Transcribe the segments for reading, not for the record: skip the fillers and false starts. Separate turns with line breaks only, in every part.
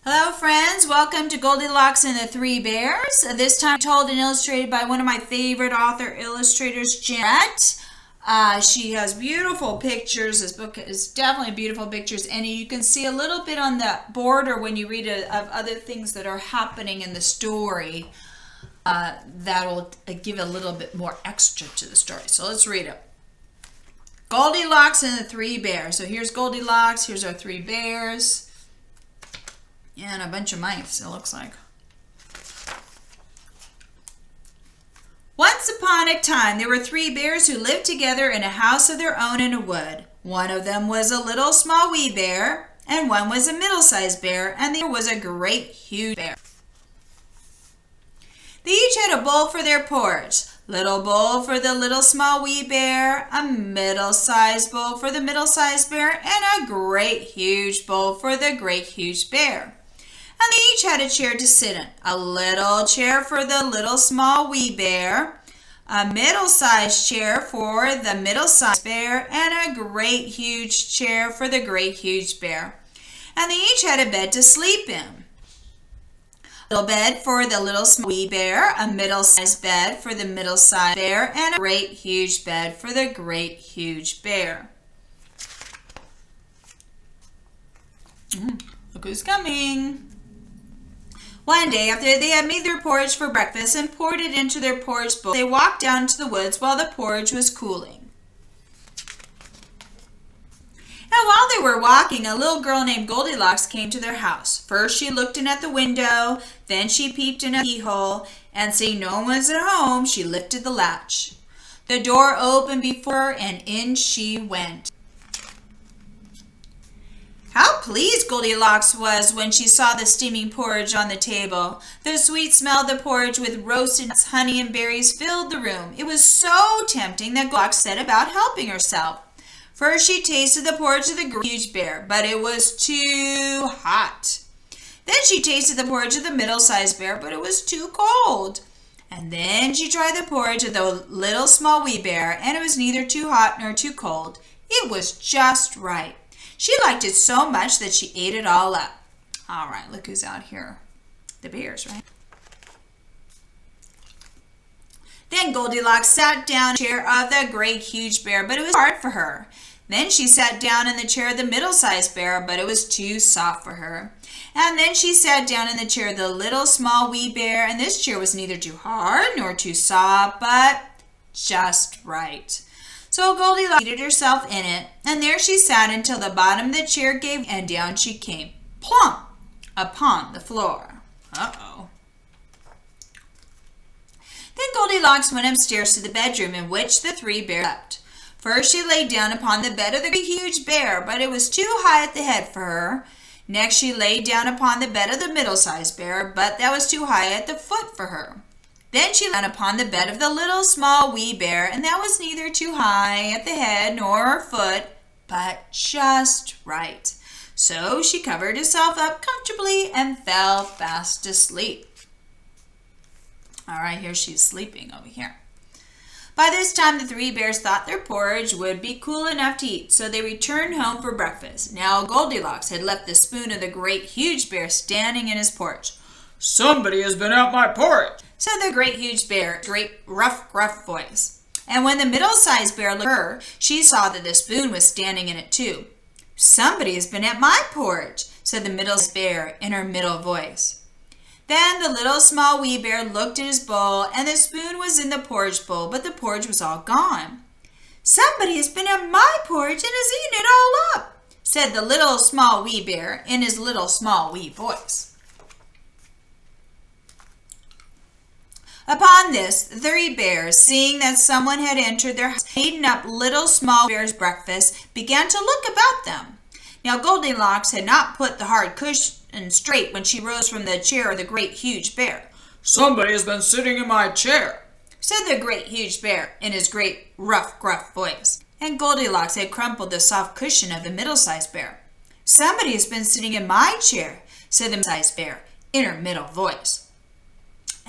Hello friends, welcome to Goldilocks and the Three Bears. This time told and illustrated by one of my favorite author illustrators, Jeanette. She has beautiful pictures. This book is definitely beautiful pictures, and you can see a little bit on the border when you read it of other things that are happening in the story that will give a little bit more extra to the story. So let's read it. Goldilocks and the Three Bears. So here's Goldilocks, here's our three bears. And a bunch of mice, it looks like. Once upon a time, there were three bears who lived together in a house of their own in a wood. One of them was a little small wee bear, and one was a middle-sized bear, and the other was a great huge bear. They each had a bowl for their porridge. Little bowl for the little small wee bear, a middle-sized bowl for the middle-sized bear, and a great huge bowl for the great huge bear. And they each had a chair to sit in. A little chair for the little small wee bear, a middle-sized chair for the middle-sized bear, and a great huge chair for the great huge bear. And they each had a bed to sleep in. A little bed for the little small wee bear, a middle-sized bed for the middle-sized bear, and a great huge bed for the great huge bear. Look who's coming. One day, after they had made their porridge for breakfast and poured it into their porridge bowl, they walked down to the woods while the porridge was cooling. Now, while they were walking, a little girl named Goldilocks came to their house. First, she looked in at the window, then she peeped in a keyhole, and seeing no one was at home, she lifted the latch. The door opened before her, and in she went. How pleased Goldilocks was when she saw the steaming porridge on the table. The sweet smell of the porridge with roasted nuts, honey, and berries filled the room. It was so tempting that Goldilocks set about helping herself. First, she tasted the porridge of the great huge bear, but it was too hot. Then she tasted the porridge of the middle-sized bear, but it was too cold. And then she tried the porridge of the little small wee bear, and it was neither too hot nor too cold. It was just right. She liked it so much that she ate it all up. All right, look who's out here. The bears, right? Then Goldilocks sat down in the chair of the great huge bear, but it was hard for her. Then she sat down in the chair of the middle-sized bear, but it was too soft for her. And then she sat down in the chair of the little small wee bear, and this chair was neither too hard nor too soft, but just right. So Goldilocks seated herself in it, and there she sat until the bottom of the chair gave, and down she came, plump, upon the floor. Uh-oh. Then Goldilocks went upstairs to the bedroom in which the three bears slept. First she lay down upon the bed of the huge bear, but it was too high at the head for her. Next she lay down upon the bed of the middle-sized bear, but that was too high at the foot for her. Then she lay upon the bed of the little small wee bear, and that was neither too high at the head nor her foot, but just right. So she covered herself up comfortably and fell fast asleep. All right, here she's sleeping over here. By this time, the three bears thought their porridge would be cool enough to eat, so they returned home for breakfast. Now Goldilocks had left the spoon of the great huge bear standing in his porch.
"Somebody has been at my porridge,"
said the great huge bear, great rough, gruff voice. And when the middle-sized bear looked at her, she saw that the spoon was standing in it too. "Somebody has been at my porridge," said the middle-sized bear in her middle voice. Then the little small wee bear looked at his bowl, and the spoon was in the porridge bowl, but the porridge was all gone. "Somebody has been at my porridge and has eaten it all up," said the little small wee bear in his little small wee voice. Upon this, the three bears, seeing that someone had entered their house and eaten up little small bear's breakfast, began to look about them. Now Goldilocks had not put the hard cushion straight when she rose from the chair of the great huge bear.
"Somebody has been sitting in my chair,"
said the great huge bear in his great rough, gruff voice. And Goldilocks had crumpled the soft cushion of the middle-sized bear. "Somebody has been sitting in my chair," said the middle-sized bear in her middle voice.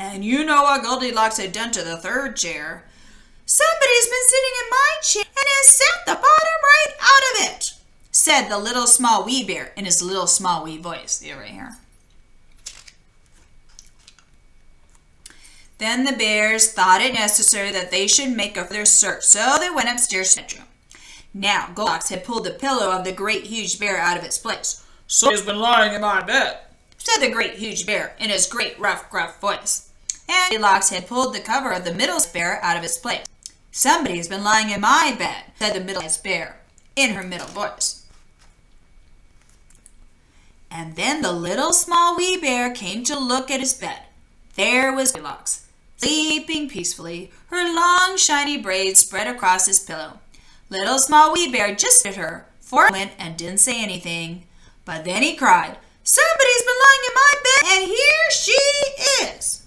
And you know what Goldilocks had done to the third chair. "Somebody's been sitting in my chair and has sat the bottom right out of it," said the little small wee bear in his little small wee voice. There, right here. Then the bears thought it necessary that they should make a further search, so they went upstairs to the bedroom. Now, Goldilocks had pulled the pillow of the great huge bear out of its place.
Somebody's been lying in my bed,
said the great huge bear in his great rough, gruff voice. And Goldilocks had pulled the cover of the middle-sized bear out of its place. Somebody's been lying in my bed, said the middle-sized bear in her middle voice. And then the little small wee bear came to look at his bed. There was Goldilocks, sleeping peacefully, her long shiny braids spread across his pillow. Little small wee bear just looked at her for a moment and didn't say anything. But then he cried, "Somebody's been lying in my bed, and here she is!"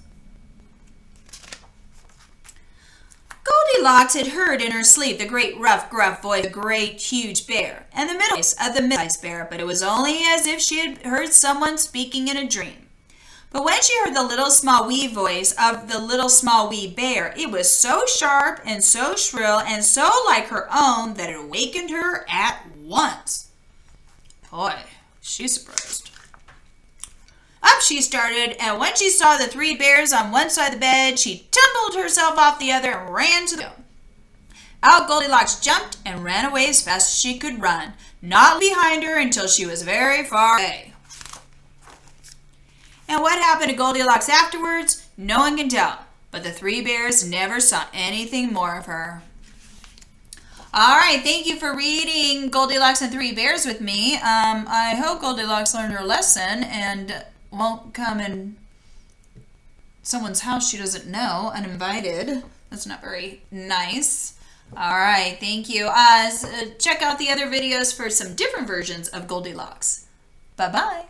Goldilocks had heard in her sleep the great rough, gruff voice of the great huge bear and the middle voice of the middle-sized bear, but it was only as if she had heard someone speaking in a dream. But when she heard the little small wee voice of the little small wee bear, it was so sharp and so shrill and so like her own that it awakened her at once. Boy, she's surprised. Up she started, and when she saw the three bears on one side of the bed, she tumbled herself off the other and ran to the window. Out Goldilocks jumped and ran away as fast as she could run, not behind her until she was very far away. And what happened to Goldilocks afterwards, no one can tell, but the three bears never saw anything more of her. All right, thank you for reading Goldilocks and Three Bears with me. I hope Goldilocks learned her lesson and won't come in someone's house she doesn't know, uninvited. That's not very nice. All right, thank you. Check out the other videos for some different versions of Goldilocks. Bye-bye.